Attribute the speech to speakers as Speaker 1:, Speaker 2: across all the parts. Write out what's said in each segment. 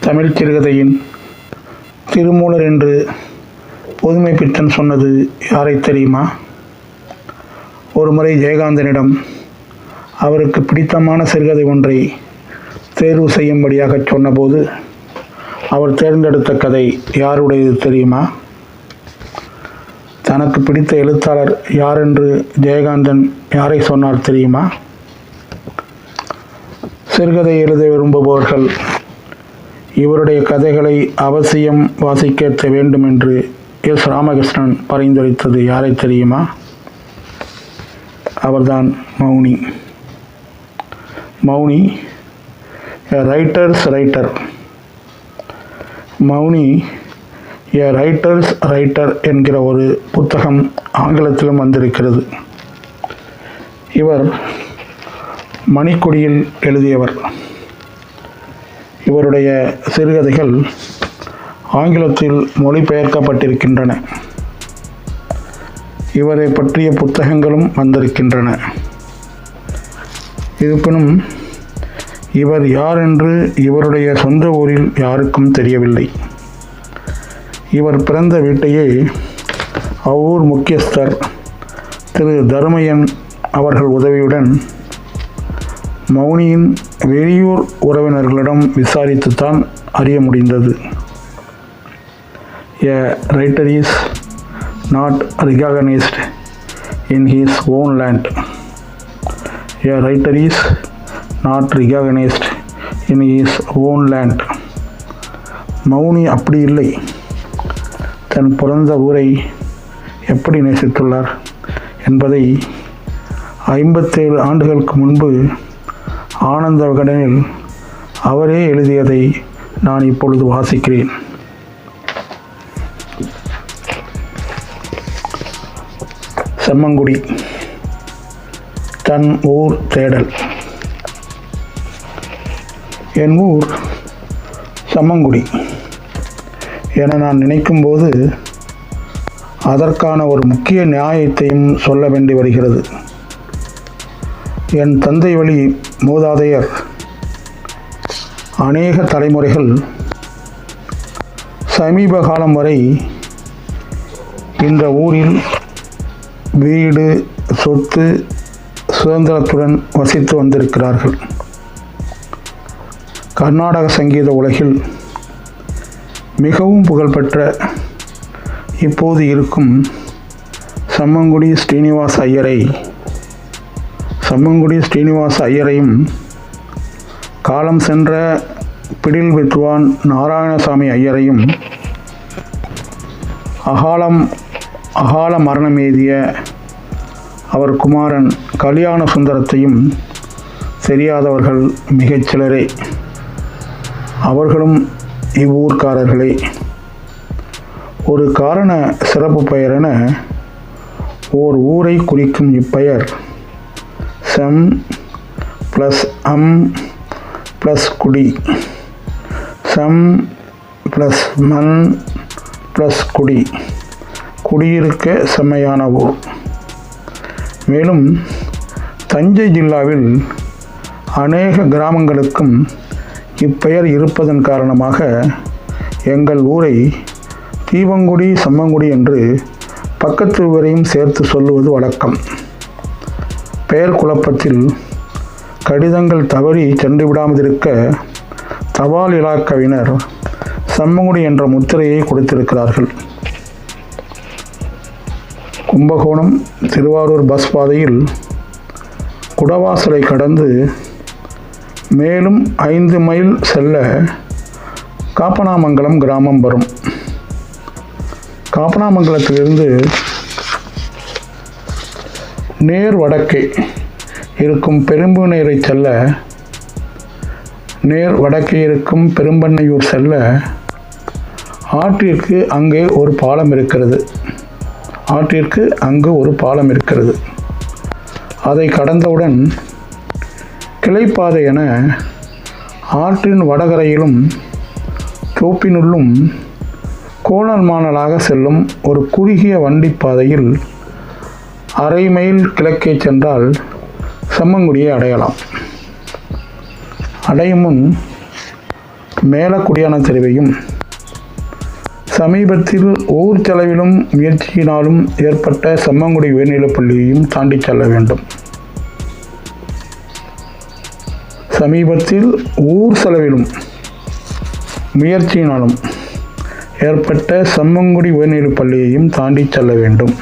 Speaker 1: தமிழ் சிறுகதையின் திருமூலர் என்று பொதுமை பித்தன் சொன்னது யாரை தெரியுமா? ஒருமுறை ஜெயகாந்தனிடம் அவருக்கு பிடித்தமான சிறுகதை ஒன்றை தேர்வு செய்யும்படியாக சொன்னபோது அவர் தேர்ந்தெடுத்த கதை யாருடையது தெரியுமா? தனக்கு பிடித்த எழுத்தாளர் யார் என்று ஜெயகாந்தன் யாரை சொன்னார் தெரியுமா? சிறுகதை எழுத விரும்புபவர்கள் இவருடைய கதைகளை அவசியம் வாசிக்க வேண்டும் என்று எஸ். ராமகிருஷ்ணன் பரிந்துரைத்தது யாரை தெரியுமா? அவர்தான் மௌனி. மௌனி எ ரைட்டர்ஸ் ரைட்டர். மௌனி எ ரைட்டர்ஸ் ரைட்டர் என்கிற ஒரு புத்தகம் ஆங்கிலத்திலும் வந்திருக்கிறது. இவர் மணிக்கொடியில் எழுதியவர். இவருடைய சிறுகதைகள் ஆங்கிலத்தில் மொழிபெயர்க்கப்பட்டிருக்கின்றன. இவரை பற்றிய புத்தகங்களும் வந்திருக்கின்றன. இருப்பினும் இவர் யார் என்று இவருடைய சொந்த ஊரில் யாருக்கும் தெரியவில்லை. இவர் பிறந்த வீட்டையே அவ்வூர் முக்கியஸ்தர் திரு தருமையன் அவர்கள் உதவியுடன் மௌனியின் வெளியூர் உறவினர்களிடம் விசாரித்துத்தான் அறிய முடிந்தது. A writer is not recognized in his own land. A writer is not recognized in his own land. Mouni அப்படி இல்லை. தன் பிறந்த ஊரை எப்படி நேசித்துள்ளார் என்பதை 57 ஆண்டுகளுக்கு முன்பு ஆனந்த விகடனில் அவரே எழுதியதை நான் இப்பொழுது வாசிக்கிறேன். செம்மங்குடி, தன் ஊர் தேடல். என் ஊர் செம்மங்குடி என நான் நினைக்கும்போது அதற்கான ஒரு முக்கிய நியாயத்தையும் சொல்ல வேண்டி வருகிறது. என் தந்தை வழி மூதாதையர் அநேக தலைமுறைகள் சமீப காலம் வரை இந்த ஊரில் வீடு, சொத்து, சுதந்திரத்துடன் வசித்து வந்திருக்கிறார்கள். கர்நாடக சங்கீத உலகில் மிகவும் புகழ்பெற்ற இப்போது இருக்கும் செம்மங்குடி ஸ்ரீனிவாச ஐயரையும் காலம் சென்ற பிடில் வித்வான் நாராயணசாமி ஐயரையும் அகால மரணம் எய்திய அவர் குமாரன் கல்யாண சுந்தரத்தையும் தெரியாதவர்கள் மிகச் சிலரே. அவர்களும் இவ்வூர்க்காரர்களே. ஒரு காரண சிறப்பு பெயரென ஓர் ஊரை குறிக்கும் இப்பெயர் செம் ப்ளஸ் அம் ப்ளஸ் குடி, செம் ப்ளஸ் மண் ப்ளஸ் குடி, குடியிருக்க செம்மையான ஊர். மேலும் தஞ்சை ஜில்லாவில் அநேக கிராமங்களுக்கும் இப்பெயர் இருப்பதன் காரணமாக எங்கள் ஊரை தீவங்குடி, செம்மங்குடி என்று பக்கத்து ஊரையும் சேர்த்து சொல்லுவது வழக்கம். பெயர் குழப்பத்தில் கடிதங்கள் தவறி சென்று விடாமலிருக்க தபால் இலாக்காவினர் செம்மங்குடி என்ற முத்திரையை கொடுத்திருக்கிறார்கள். கும்பகோணம் திருவாரூர் பஸ் பாதையில் குடவாசலை கடந்து மேலும் 5 மைல் செல்ல காப்பனாமங்கலம் கிராமம் வரும். காப்பனாமங்கலத்திலிருந்து நேர் வடக்கே இருக்கும் பெரும்புநீரை செல்ல, நேர் வடக்கே இருக்கும் பெரும்பண்ணையூர் செல்ல ஆற்றிற்கு அங்கு ஒரு பாலம் இருக்கிறது. அதை கடந்தவுடன் கிளைப்பாதை என ஆற்றின் வடகரையிலும் தோப்பினுள்ளும் கோணல் மாணலாக செல்லும் ஒரு குறுகிய வண்டிப்பாதையில் 1/2 மைல் கிழக்கே சென்றால் செம்மங்குடியை அடையலாம். அடையும் முன் மேலக்குடியான தெருவையும் சமீபத்தில் ஊர் செலவிலும் முயற்சியினாலும் ஏற்பட்ட செம்மங்குடி உயர்நிலைப்பள்ளியையும் தாண்டி செல்ல வேண்டும். சமீபத்தில் ஊர் செலவிலும் முயற்சியினாலும் ஏற்பட்ட செம்மங்குடி உயர்நிலைப்பள்ளியையும் தாண்டி செல்ல வேண்டும்.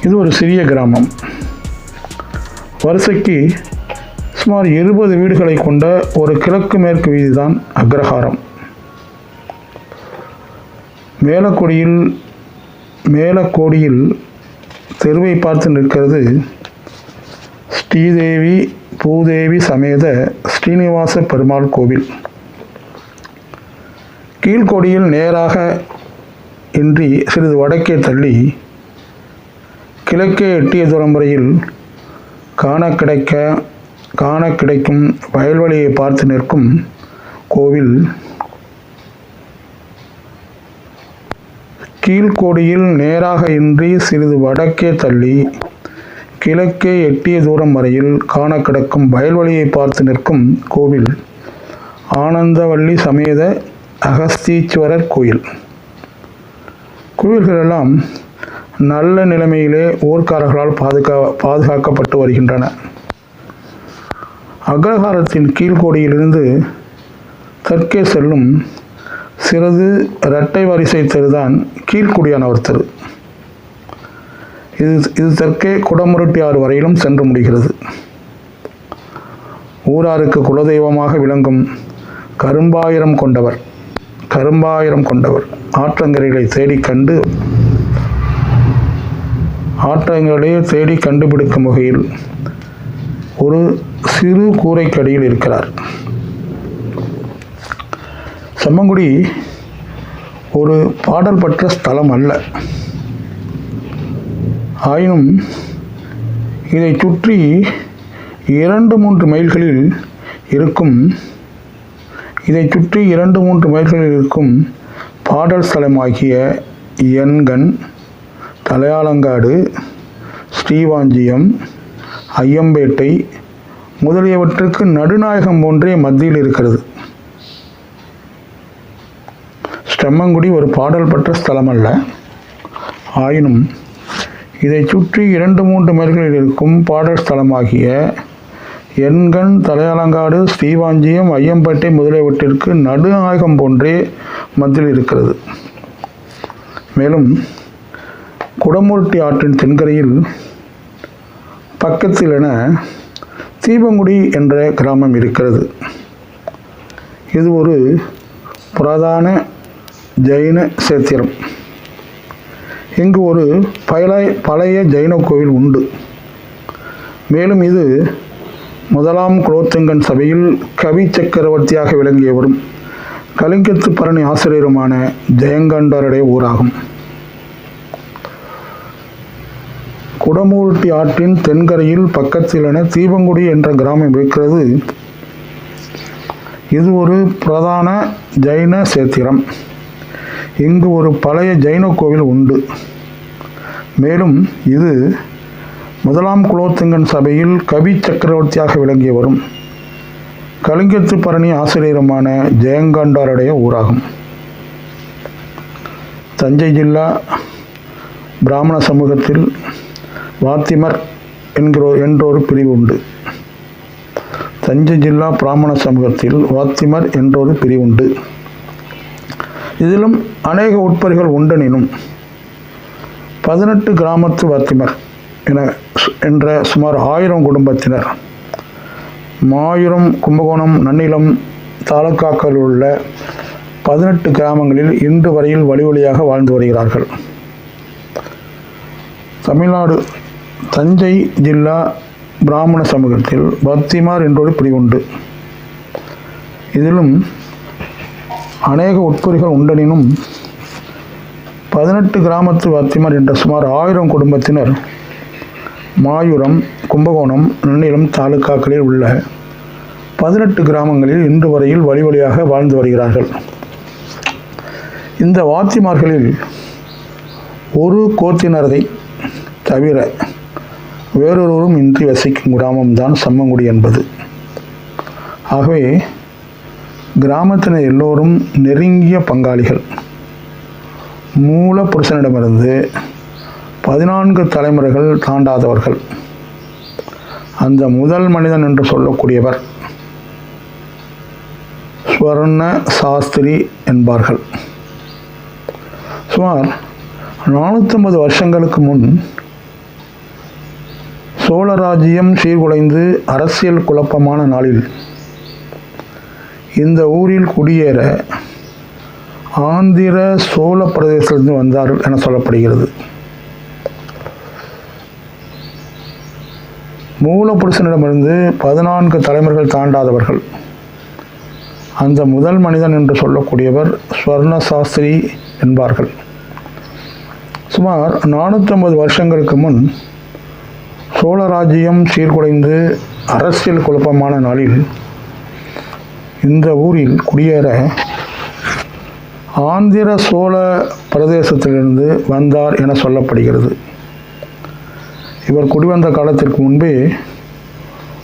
Speaker 1: இது ஒரு சிறிய கிராமம். வரிசைக்கு சுமார் 20 வீடுகளை கொண்ட ஒரு கிழக்கு மேற்கு வீதிதான் அக்ரஹாரம். மேலக்கோடியில் தெருவை பார்த்து நிற்கிறது ஸ்ரீதேவி பூதேவி சமேத ஸ்ரீனிவாச பெருமாள் கோவில். கீழ்கோடியில் நேராக இன்றி சிறிது வடக்கே தள்ளி கிழக்கே எட்டிய தூரம் வரையில் காண கிடைக்கும் வயல்வெளியை பார்த்து நிற்கும் கோவில். கீழ்கோடியில் நேராக இன்றி சிறிது வடக்கே தள்ளி கிழக்கே எட்டிய தூரம் வரையில் காண கிடக்கும் வயல்வெளியை பார்த்து நிற்கும் கோவில் ஆனந்தவள்ளி சமேத அகஸ்தீஸ்வரர் கோயில். கோயில்களெல்லாம் நல்ல நிலைமையிலே ஊர்க்காரர்களால் பாதுகாக்கப்பட்டு வருகின்றன. அக்ரஹாரத்தின் கீழ்கோடியிலிருந்து தெற்கே செல்லும் இரட்டை வரிசை தெருதான் கீழ்குடியானவர் தெரு. இது தெற்கே குடமுருட்டி ஆறு வரையிலும் சென்று முடிகிறது. ஊராருக்கு குலதெய்வமாக விளங்கும் கரும்பாயிரம் கொண்டவர் ஆற்றங்கரைகளை தேடி கண்டுபிடிக்கும் வகையில் ஒரு சிறு கூரைக்கடியில் இருக்கிறார். செம்மங்குடி ஒரு பாடல் பெற்ற ஸ்தலம் அல்ல. ஆயினும் இதை சுற்றி 2-3 மைல்களில் இருக்கும் பாடல் ஸ்தலமாகிய எண்கண், தலையாலங்காடு, ஸ்ரீவாஞ்சியம், ஐயம்பேட்டை முதலியவற்றுக்கு நடுநாயகம் போன்றே மத்தியில் இருக்கிறது. செம்மங்குடி ஒரு பாடல் பெற்ற ஸ்தலம் அல்ல. ஆயினும் இதை சுற்றி 2-3 மைல்களில் இருக்கும் பாடல் ஸ்தலமாகிய எண்கண், தலையாலங்காடு, ஸ்ரீவாஞ்சியம், ஐயம்பேட்டை முதலியவற்றிற்கு நடுநாயகம் போன்றே மத்தியில் இருக்கிறது. மேலும் குடமுருட்டி ஆற்றின் தென்கரையில் பக்கத்தில் என தீபங்குடி என்ற கிராமம் இருக்கிறது. இது ஒரு புராதன ஜைன சேத்திரம். இங்கு ஒரு பழைய ஜைன கோவில் உண்டு. மேலும் இது 1ஆம் குலோத்துங்கன் சபையில் கவி சக்கரவர்த்தியாக விளங்கியவரும் கலிங்கத்து பரணி ஆசிரியருமான ஜெயங்கண்டருடைய ஊராகும். குடமுருட்டி ஆற்றின் தென்கரையில் பக்கத்திலென தீபங்குடி என்ற கிராமம் இருக்கிறது. இது ஒரு பிரதான ஜைன சேத்திரம். இங்கு ஒரு பழைய ஜைன கோவில் உண்டு. மேலும் இது 1ஆம் குலோத்துங்கன் சபையில் கவி சக்கரவர்த்தியாக விளங்கியவரும் கலிங்கத்து பரணி ஆசிரியருமான ஜெயங்கண்டாருடைய ஊராகும். தஞ்சை ஜில்லா பிராமண சமூகத்தில் வாத்திமர் என்றொரு பிரிவு உண்டு. தஞ்சை ஜில்லா பிராமண சமூகத்தில் வாத்திமர் என்றொரு பிரிவுண்டு. இதிலும் அநேக உட்பரிகள் உண்டெனினும் 18 கிராமத்து வாத்திமர் என்ற சுமார் 1000 குடும்பத்தினர் மாயூரம், கும்பகோணம், நன்னிலம் தாலுக்காக்களில் உள்ள 18 கிராமங்களில் இன்று வரையில் வழியாக வாழ்ந்து வருகிறார்கள். தமிழ்நாடு தஞ்சை ஜில்லா பிராமண சமூகத்தில் பக்திமார் என்றொரு பிரிவுண்டு. இதிலும் அநேக உட்பொறிகள் உண்டெனினும் 18 கிராமத்து பக்திமார் என்ற சுமார் 1000 குடும்பத்தினர் மாயூரம், கும்பகோணம், நன்னிலம் தாலுக்காக்களில் உள்ள 18 கிராமங்களில் இன்று வரையில் வழியாக வாழ்ந்து வருகிறார்கள். இந்த வாத்திமார்களில் ஒரு கோத்தினரை தவிர வேறொருவரும் இன்றி வசிக்கும் கிராமம்தான் செம்மங்குடி என்பது. ஆகவே கிராமத்தினர் எல்லோரும் நெருங்கிய பங்காளிகள். மூல புருஷனிடமிருந்து 14 தலைமுறைகள் தாண்டாதவர்கள். அந்த முதல் மனிதன் என்று சொல்லக்கூடியவர் ஸ்வர்ண சாஸ்திரி என்பார்கள். சுமார் 450 வருஷங்களுக்கு முன் சோழ ராஜ்யம் சீர்குலைந்து அரசியல் குழப்பமான நாளில் இந்த ஊரில் குடியேற ஆந்திர சோழ பிரதேசத்திலிருந்து வந்தார்கள் என சொல்லப்படுகிறது. மூலப்புருஷனிடமிருந்து 14 தலைமுறைகள் தாண்டாதவர்கள். அந்த முதல் மனிதன் என்று சொல்லக்கூடியவர் ஸ்வர்ண சாஸ்திரி என்பார்கள். சுமார் 450 வருஷங்களுக்கு முன் சோழ ராஜ்யம் சீர்குலைந்து அரசியல் குழப்பமான நாளில் இந்த ஊரில் குடியேற ஆந்திர சோழ பிரதேசத்திலிருந்து வந்தார் என சொல்லப்படுகிறது. இவர் குடிவந்த காலத்திற்கு முன்பே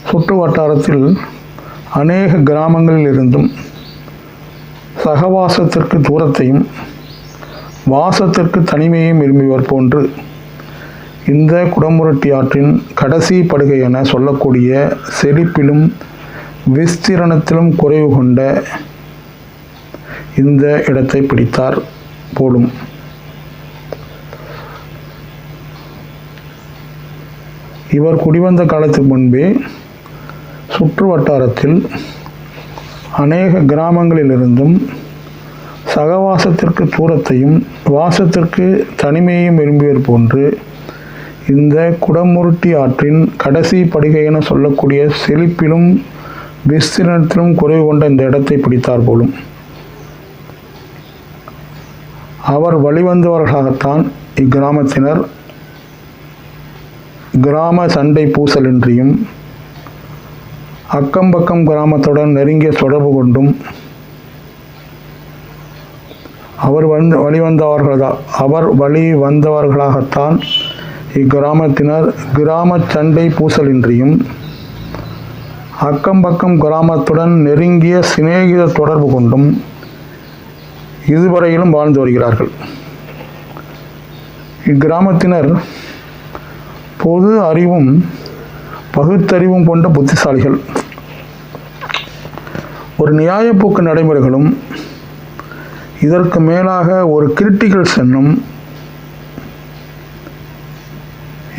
Speaker 1: சுற்று வட்டாரத்தில் அநேக கிராமங்களில் இருந்தும் சகவாசத்திற்கு தூரத்தையும் வாசத்திற்கு தனிமையையும் விரும்பியவர் போன்று இந்த குடமுருட்டி ஆற்றின் கடைசி படுகை என சொல்லக்கூடிய செழிப்பிலும் விஸ்தீரணத்திலும் குறைவு கொண்ட இந்த இடத்தை பிடித்தார் போலும். இவர் குடிவந்த காலத்துக்கு முன்பே சுற்று வட்டாரத்தில் அநேக கிராமங்களிலிருந்தும் சகவாசத்திற்கு தூரத்தையும் வாசத்திற்கு தனிமையையும் விரும்பியவர் போன்று இந்த குடமுருட்டி ஆற்றின் கடைசி படுகை என சொல்லக்கூடிய செழிப்பிலும் விஸ்தீரணத்திலும் குறைவு கொண்ட இந்த இடத்தை பிடித்தார் போலும். அவர் வழிவந்தவர்களாகத்தான் இக்கிராமத்தினர் கிராம சண்டை பூசலின்றியும் அக்கம்பக்கம் கிராமத்துடன் நெருங்கிய தொடர்பு கொண்டும் அவர் வழி வந்தவர்களாகத்தான் இக்கிராமத்தினர் கிராம சண்டை பூசலின்றியும் அக்கம்பக்கம் கிராமத்துடன் நெருங்கிய சிநேகித தொடர்பு கொண்டும் இதுவரையிலும் வாழ்ந்து வருகிறார்கள். இக்கிராமத்தினர் பொது அறிவும் பகுத்தறிவும் கொண்ட புத்திசாலிகள். ஒரு நியாயப்போக்கு நடைமுறைகளும் இதற்கு மேலாக ஒரு கிரிட்டிக்கல் சென்னும்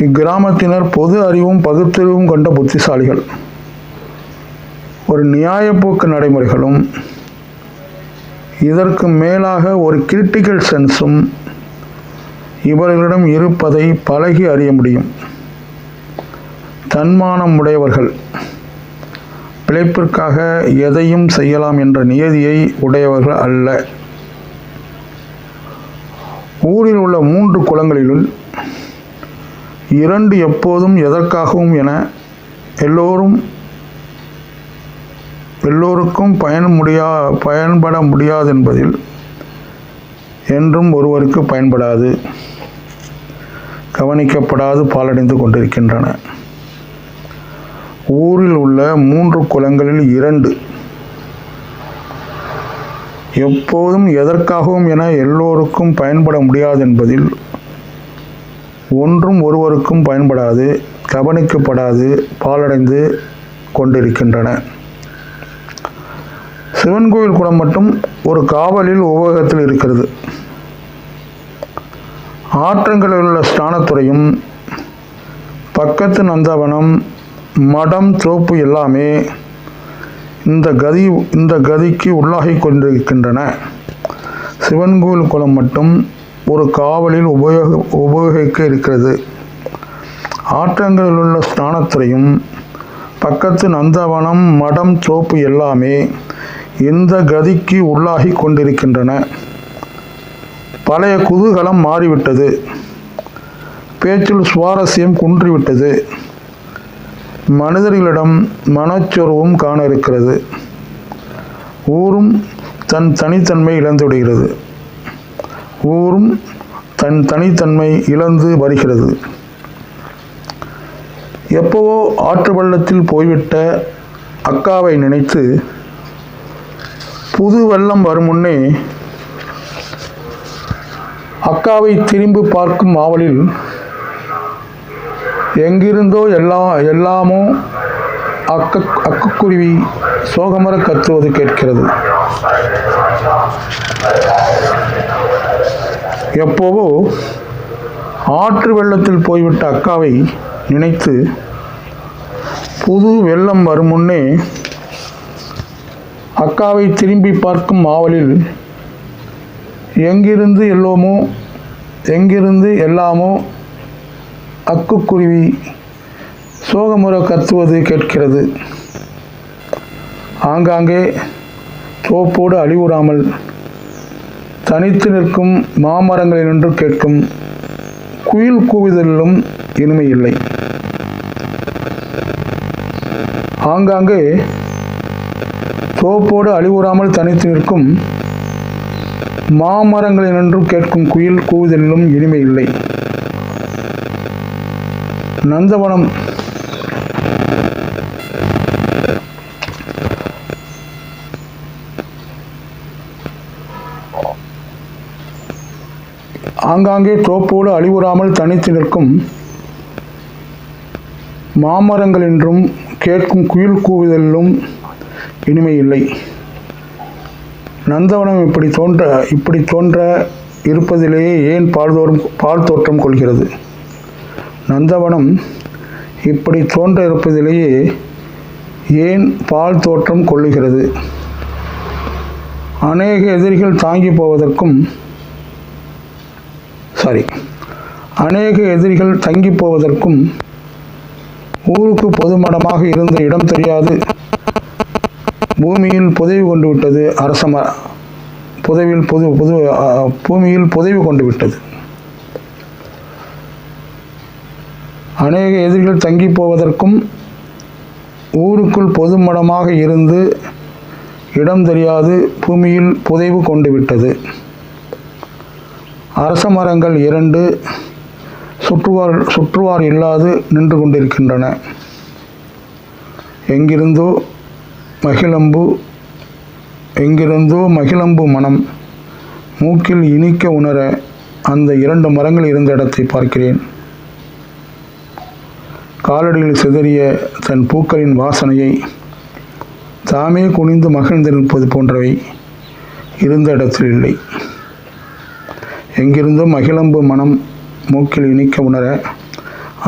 Speaker 1: இக்கிராமத்தினர் பொது அறிவும் பகுத்தறிவும் கொண்ட புத்திசாலிகள். ஒரு நியாயப்போக்கு நடைமுறைகளும் இதற்கு மேலாக ஒரு கிரிட்டிக்கல் சென்ஸும் இவர்களிடம் இருப்பதை பழகி அறிய முடியும். தன்மானம் உடையவர்கள், பிழைப்பிற்காக எதையும் செய்யலாம் என்ற நியதியை உடையவர்கள் அல்ல. ஊரில் உள்ள 3 குளங்களிலுள் 2 எப்போதும் எதற்காகவும் என எல்லோருக்கும் பயன்பட முடியாது என்பதில் என்றும் ஒருவருக்கு பயன்படாது கவனிக்கப்படாது பாலடைந்து கொண்டிருக்கின்றன. ஊரில் உள்ள 3 குளங்களில் 2 எப்போதும் எதற்காகவும் என எல்லோருக்கும் பயன்பட முடியாது என்பதில் ஒன்றும் ஒருவருக்கும் பயன்படாது கவனிக்கப்படாது பாலடைந்து கொண்டிருக்கின்றன. சிவன் கோயில் குளம் மட்டும் ஒரு காவலில் உபயோகத்தில் இருக்கிறது. ஆற்றங்களில் உள்ள ஸ்நானத்துறையும் பக்கத்து நந்தவனம் மடம் தோப்பு எல்லாமே இந்த கதிக்கு உள்ளாகி கொண்டிருக்கின்றன. சிவன் கோயில் குளம் மட்டும் ஒரு காவலில் உபயோகிக்க இருக்கிறது. ஆற்றங்களில் உள்ள ஸ்நானத்துறையும் பக்கத்து நந்தவனம் மடம் தோப்பு எல்லாமே இந்த கதிக்கு உள்ளாகி கொண்டிருக்கின்றன. பழைய குதூகலம் மாறிவிட்டது. பேச்சில் சுவாரஸ்யம் குன்றிவிட்டது. மனிதர்களிடம் மனச்சோர்வும் காண இருக்கிறது. ஊரும் தன் தனித்தன்மை இழந்து விடுகிறது. ஊரும் தன் தனித்தன்மை இழந்து வருகிறது. எப்போவோ ஆற்று வெள்ளத்தில் போய்விட்ட அக்காவை நினைத்து புது வெள்ளம் வரும் முன்னே அக்காவை திரும்பி பார்க்கும் ஆவலில் எங்கிருந்தோ எல்லாமோ அக்குக்குருவி சோகமர கத்துவது கேட்கிறது. எப்போவோ ஆற்று வெள்ளத்தில் போய்விட்ட அக்காவை நினைத்து புது வெள்ளம் வரும் முன்னே அக்காவை திரும்பி பார்க்கும் ஆவலில் எங்கிருந்து எல்லாமோ அக்குக்குருவி சோகமுற கத்துவது கேட்கிறது. ஆங்காங்கே தோப்போடு அழிவுறாமல் தனித்து நிற்கும் மாமரங்களில் நின்று கேட்கும் குயில் கூவுதலிலும் இனிமை இல்லை. ஆங்காங்கே தோப்போடு அழிவுறாமல் தனித்து நிற்கும் மாமரங்களில் நின்று கேட்கும் குயில் கூவுதலிலும் இனிமை இல்லை. நந்தவனம் ஆங்காங்கே தோப்போடு அழிவுறாமல் தனித்து நிற்கும் மாமரங்கள் என்றும் கேட்கும் குயில் கூவுதலிலும் இனிமை இல்லை. நந்தவனம் இப்படி தோன்ற இருப்பதிலேயே ஏன் பால் தோற்றம் கொள்கிறது? நந்தவனம் இப்படி தோன்ற இருப்பதிலேயே ஏன் பால் தோற்றம் கொள்ளுகிறது? அநேக எதிரிகள் தங்கி போவதற்கும் ஊருக்கு பொதுமடமாக இருந்த இடம் தெரியாது பூமியில் புதைவு கொண்டு விட்டது. பூமியில் புதைவு கொண்டு விட்டது. அநேக எதிரிகள் தங்கி போவதற்கும் ஊருக்குள் பொதுமடமாக இருந்து இடம் தெரியாது பூமியில் புதைவு கொண்டு விட்டது. அரச மரங்கள் 2 சுற்றுவார் இல்லாது நின்று கொண்டிருக்கின்றன. எங்கிருந்தோ மகிழம்பு மனம் மூக்கில் இனிக்க உணர அந்த 2 மரங்கள் இருந்த இடத்தை பார்க்கிறேன். காலடியில் சிதறிய தன் பூக்களின் வாசனையை தாமே குனிந்து மகிழ்ந்திருப்பது போன்றவை இருந்த இடத்தில் இல்லை. எங்கிருந்தோ மகிழம்பு மனம் மூக்கில் இனிக்க உணர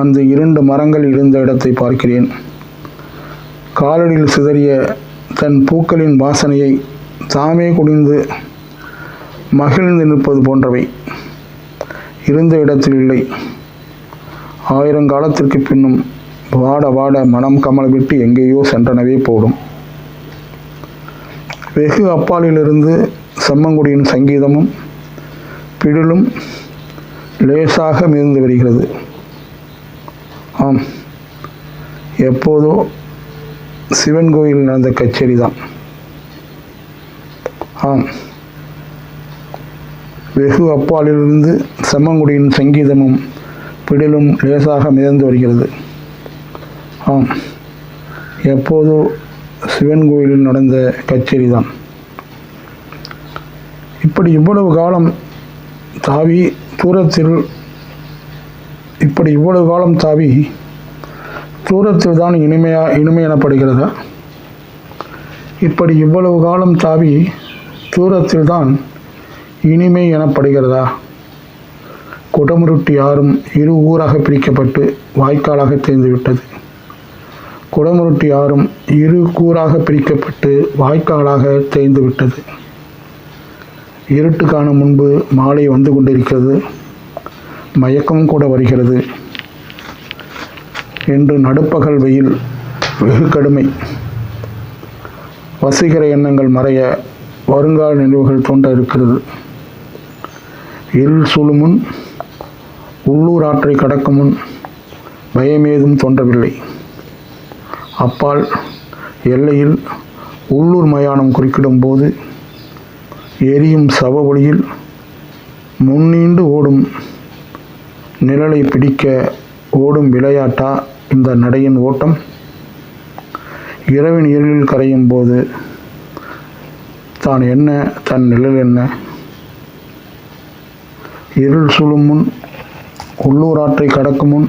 Speaker 1: அந்த 2 மரங்கள் இருந்த இடத்தை பார்க்கிறேன். காலடியில் சிதறிய தன் பூக்களின் வாசனையை தாமே குனிந்து மகிழ்ந்து நிற்பது போன்றவை இருந்த இடத்தில் இல்லை. 1000 காலத்திற்கு பின்னும் வாட மனம் கமல விட்டு எங்கேயோ சென்றனவே போடும். வெகு அப்பாலிலிருந்து செம்மங்குடியின் சங்கீதமும் பிடிலும் லேசாக மிதந்து வருகிறது. ஆம், எப்போதோ சிவன் கோயில் நடந்த கச்சேரி தான். ஆம், வெகு அப்பாலிலிருந்து செம்மங்குடியின் சங்கீதமும் பிடிலும் லேசாக மிதந்து வருகிறது. ஆம், எப்போதோ சிவன் கோயிலில் நடந்த கச்சேரி தான். இப்படி இவ்வளவு காலம் தாவி தூரத்தில் தான் இனிமை எனப்படுகிறதா? இப்படி இவ்வளவு காலம் தாவி தூரத்தில் தான் இனிமை எனப்படுகிறதா? குடமுருட்டி ஆறும் 2 ஊராக பிரிக்கப்பட்டு வாய்க்காலாக தேர்ந்து விட்டது. குடமுருட்டி ஆறும் 2 கூறாக பிரிக்கப்பட்டு வாய்க்காலாக தேய்ந்து விட்டது. இருட்டு காணும் முன்பு மாலை வந்து கொண்டிருக்கிறது. மயக்கம் கூட வருகிறது என்று நடுப்பகல் வெயில் வெகு கடுமை. வசீகர எண்ணங்கள் மறைய வருங்கால நினைவுகள் தோன்ற இருக்கிறது. இருள் சூழும் முன் உள்ளூர் ஆற்றை கடக்கும் முன் பயமேதும் தோன்றவில்லை. அப்பால் எல்லையில் உள்ளூர் மயானம் குறுக்கிடும் போது எரியும் சவ ஒளியில் முன்னீண்டு ஓடும் நிழலை பிடிக்க ஓடும் விளையாட்டா இந்த நடையின் ஓட்டம்? இரவின் இருளில் கரையும் போது தான் என்ன தன் நிழல் என்ன? இருள் சூழும் முன் உள்ளூராற்றை கடக்கும் முன்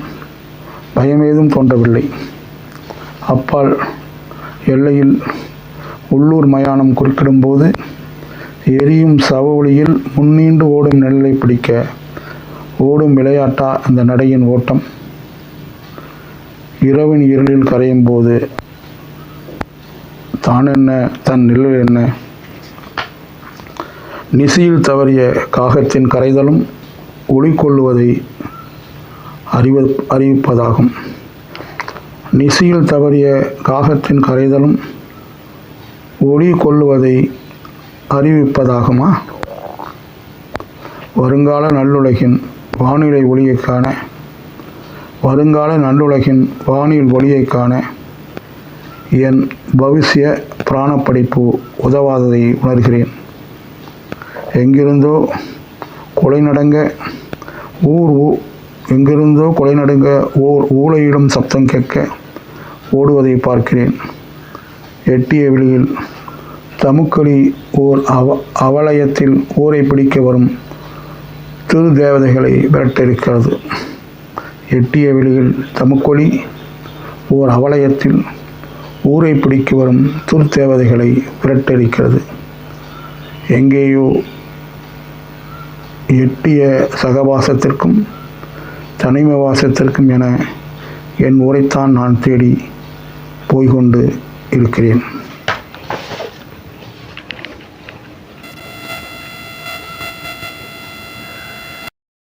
Speaker 1: பயமேதும் தோன்றவில்லை. அப்பால் எல்லையில் உள்ளூர் மயானம் குறுக்கிடும்போது எரியும் சவ ஒளியில் முன்னீண்டு ஓடும் நிழலை பிடிக்க ஓடும் விளையாட்டா அந்த நடையின் ஓட்டம்? இரவின் இருளில் கரையும் போது தான் என்ன தன் நிழல் என்ன? நிசியில் தவறிய காகத்தின் கரைதலும் ஒளி கொள்ளுவதை அறிவிப்பதாகும். நிசியில் தவறிய காகத்தின் கரைதலும் ஒளி கொள்ளுவதை அறிவிப்பதாகுமா? வருங்கால நல்லுலகின் வானிலை ஒளியை காண வருங்கால நல்லுலகின் வானில் ஒளியை காண என் பவிஷ்ய பிராணப்படைப்பு உதவாததை உணர்கிறேன். எங்கிருந்தோ கொலை நடுங்க ஓர் ஊளையிடும் சப்தம் கேட்க ஓடுவதை பார்க்கிறேன். எட்டிய வெளியில் தமுக்களி ஓர் அவலயத்தில் ஊரை பிடிக்க வரும் திரு தேவதைகளை விரட்டிருக்கிறது. எட்டிய வெளியில் தமுக்கொலி ஓர் அவலயத்தில் ஊரை பிடிக்க வரும் திரு தேவதைகளை விரட்டடிக்கிறது. எங்கேயோ எட்டிய சகவாசத்திற்கும் தனிமை வாசத்திற்கும் என என் ஊரைத்தான் நான் தேடி போய்கொண்டு இருக்கிறேன்.